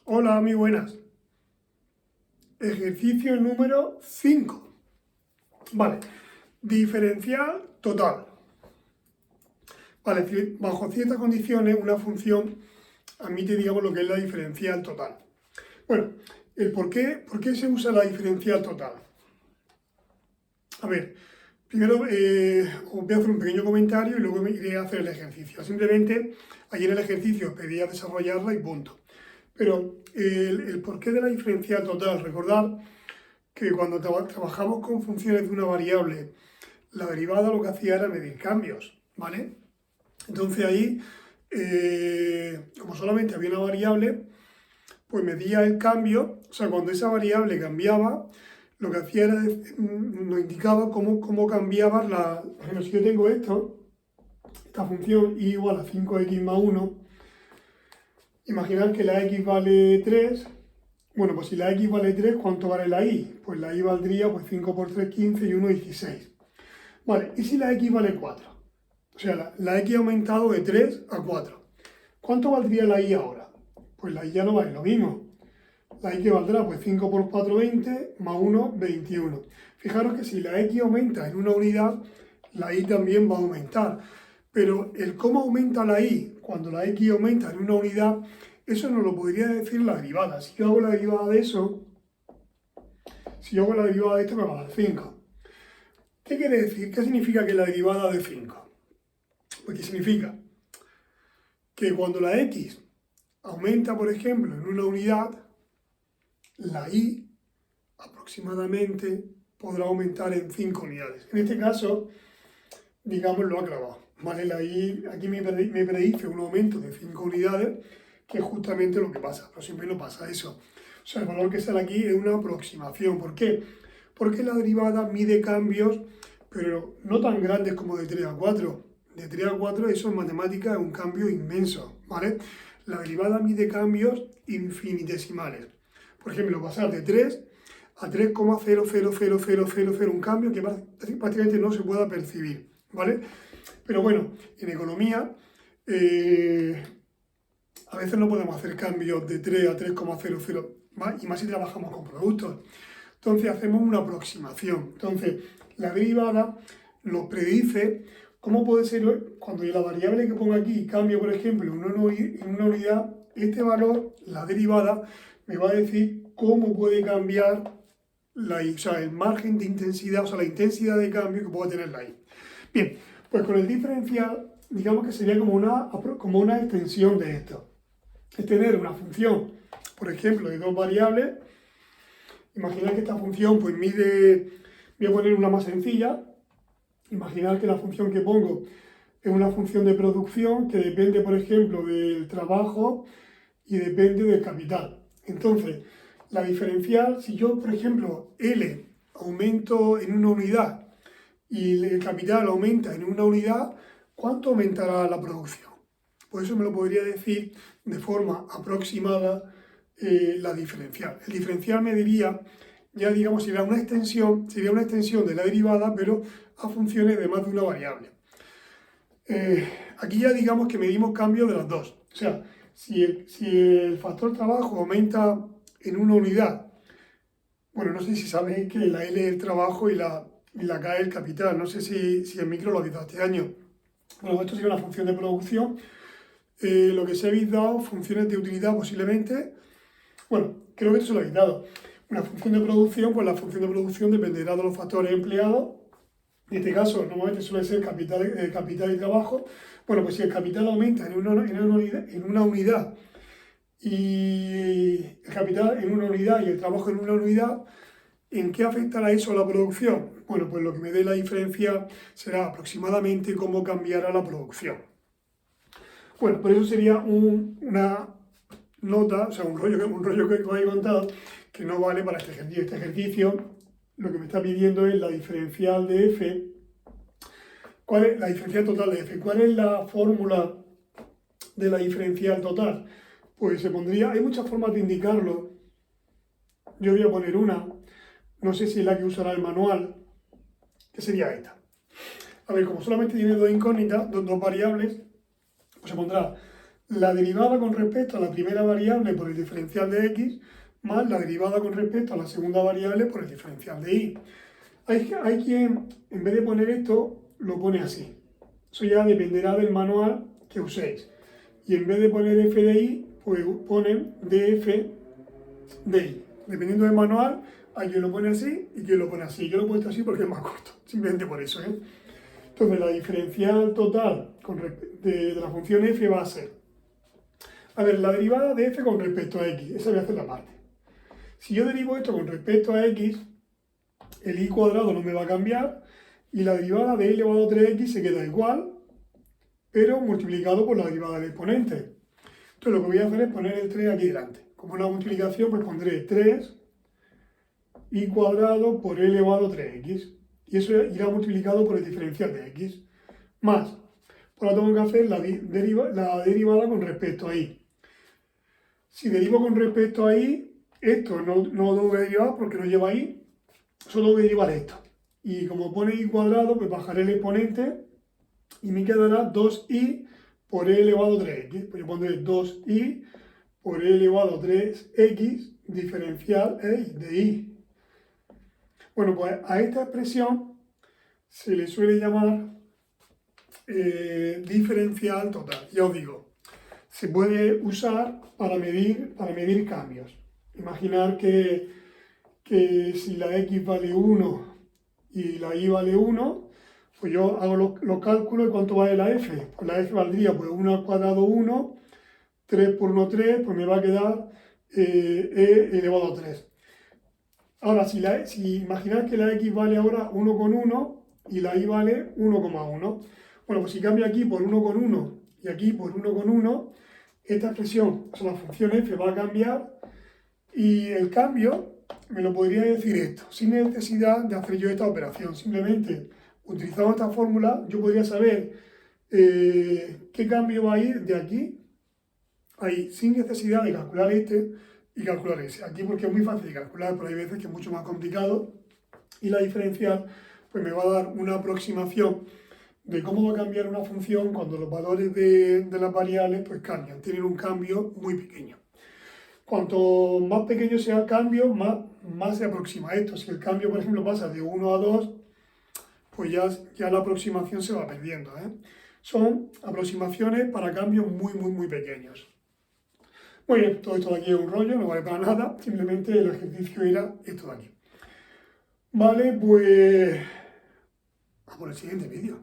Hola, muy buenas. Ejercicio número 5. Vale, diferencial total. Vale, bajo ciertas condiciones una función admite, digamos, lo que es la diferencial total. Bueno, el por qué se usa la diferencial total. A ver, primero os voy a hacer un pequeño comentario y luego me iré a hacer el ejercicio. Simplemente, ahí en el ejercicio pedía desarrollarla y punto. Pero el porqué de la diferencial total, recordad que cuando trabajamos con funciones de una variable, la derivada lo que hacía era medir cambios, ¿vale? Entonces ahí, como solamente había una variable, pues medía el cambio, o sea, cuando esa variable cambiaba, lo que hacía era, nos indicaba cómo cambiaba la... Por ejemplo, si yo tengo esta función y igual a 5x más 1, imaginad que la x vale 3. Bueno, pues si la x vale 3, ¿cuánto vale la y? Pues la y valdría pues 5 por 3, 15 y 1, 16. Vale, ¿y si la x vale 4? O sea, la x ha aumentado de 3 a 4. ¿Cuánto valdría la y ahora? Pues la y ya no vale lo mismo. La y que valdrá, pues 5 por 4, 20, más 1, 21. Fijaros que si la x aumenta en una unidad, la y también va a aumentar. Pero el cómo aumenta la y cuando la x aumenta en una unidad, eso nos lo podría decir la derivada. Si yo hago la derivada de eso, si yo hago la derivada de esto, me va a dar 5. ¿Qué quiere decir? ¿Qué significa que la derivada de 5? Pues que significa que cuando la x aumenta, por ejemplo, en una unidad, la y aproximadamente podrá aumentar en 5 unidades. En este caso, digamos, lo ha clavado. ¿Vale? La y aquí me predice un aumento de 5 unidades, que es justamente lo que pasa, pero siempre no pasa eso. O sea, el valor que sale aquí es una aproximación. ¿Por qué? Porque la derivada mide cambios, pero no tan grandes como de 3 a 4. De 3 a 4 eso en matemáticas es un cambio inmenso, ¿vale? La derivada mide cambios infinitesimales. Por ejemplo, pasar de 3 a 3,00000, un cambio que prácticamente no se pueda percibir, ¿vale? Pero bueno, en economía a veces no podemos hacer cambios de 3 a 3,00, y más si trabajamos con productos. Entonces hacemos una aproximación. Entonces la derivada nos predice cómo puede ser, cuando la variable que pongo aquí cambia, por ejemplo, en una unidad, este valor, la derivada, me va a decir cómo puede cambiar la y, o sea, el margen de intensidad, o sea, la intensidad de cambio que puede tener la y. Bien, pues con el diferencial, digamos que sería como una extensión de esto. Es tener una función, por ejemplo, de dos variables. Imaginad que esta función pues mide, voy a poner una más sencilla. Imaginad que la función que pongo es una función de producción que depende, por ejemplo, del trabajo y depende del capital. Entonces, la diferencial, si yo, por ejemplo, L aumento en una unidad y el capital aumenta en una unidad, ¿cuánto aumentará la producción? Pues eso me lo podría decir de forma aproximada la diferencial. El diferencial me diría, ya digamos, sería una extensión de la derivada, pero a funciones de más de una variable. Aquí ya digamos que medimos cambios de las dos. O sea, si el factor trabajo aumenta en una unidad, bueno, no sé si sabéis que la L es el trabajo y la K es el capital. No sé si en micro lo habéis dado este año. Bueno, esto sería una función de producción. Lo que se habéis dado, funciones de utilidad posiblemente. Bueno, creo que esto se lo habéis dado. Una función de producción, pues la función de producción dependerá de los factores empleados. En este caso, normalmente suele ser capital y trabajo. Bueno, pues si el capital aumenta en una unidad y el capital en una unidad y el trabajo en una unidad, ¿en qué afectará eso a la producción? Bueno, pues lo que me dé la diferencia será aproximadamente cómo cambiará la producción. Bueno, por eso sería una nota, o sea, un rollo que os he contado, que no vale para este ejercicio. Este ejercicio lo que me está pidiendo es la diferencial de f. ¿Cuál es la diferencial total de f? ¿Cuál es la fórmula de la diferencial total? Pues se pondría, hay muchas formas de indicarlo. Yo voy a poner una, no sé si es la que usará el manual, que sería esta. A ver, como solamente tiene dos incógnitas, dos variables, pues se pondrá la derivada con respecto a la primera variable por el diferencial de x más la derivada con respecto a la segunda variable por el diferencial de y. Hay quien, en vez de poner esto, lo pone así. Eso ya dependerá del manual que uséis. Y en vez de poner f de y, pues ponen df de y. Dependiendo del manual, hay quien lo pone así y quien lo pone así. Yo lo he puesto así porque es más corto, simplemente por eso, ¿eh? Entonces, la diferencial total de la función f va a ser, a ver, la derivada de f con respecto a x, esa voy a hacer la parte. Si yo derivo esto con respecto a x, el y cuadrado no me va a cambiar y la derivada de y elevado a 3x se queda igual, pero multiplicado por la derivada del exponente. Entonces lo que voy a hacer es poner el 3 aquí delante. Como una multiplicación, pues pondré 3 y cuadrado por y elevado a 3x. Y eso irá multiplicado por el diferencial de x. Más, por lo tanto tengo que hacer la derivada con respecto a y. Si derivo con respecto a y, esto no lo tengo que derivar porque no lleva y, solo voy a derivar esto. Y como pone y cuadrado, pues bajaré el exponente y me quedará 2y por y elevado a 3x. Pues yo pondré 2y por y elevado a 3x diferencial de y. Bueno, pues a esta expresión se le suele llamar diferencial total. Ya os digo, se puede usar para medir cambios. Imaginar que si la x vale 1 y la y vale 1, pues yo hago los cálculos de cuánto vale la f. Pues la f valdría pues 1 al cuadrado 1, 3 por 1 3, pues me va a quedar e elevado a 3. Ahora, si imaginad que la x vale ahora 1,1 y la y vale 1,1. Bueno, pues si cambio aquí por 1,1 y aquí por 1,1, esta expresión, o sea, la función f va a cambiar y el cambio me lo podría decir esto, sin necesidad de hacer yo esta operación. Simplemente, utilizando esta fórmula, yo podría saber qué cambio va a ir de aquí a ahí, sin necesidad de calcular este y calcular ese. Aquí porque es muy fácil de calcular, pero hay veces que es mucho más complicado y la diferencial pues me va a dar una aproximación de cómo va a cambiar una función cuando los valores de las variables pues cambian, tienen un cambio muy pequeño. Cuanto más pequeño sea el cambio, más se aproxima a esto. Si el cambio, por ejemplo, pasa de 1 a 2, pues ya la aproximación se va perdiendo, ¿eh? Son aproximaciones para cambios muy pequeños. Muy bien, todo esto de aquí es un rollo, no vale para nada, simplemente el ejercicio era esto de aquí. Vale, pues a por el siguiente vídeo.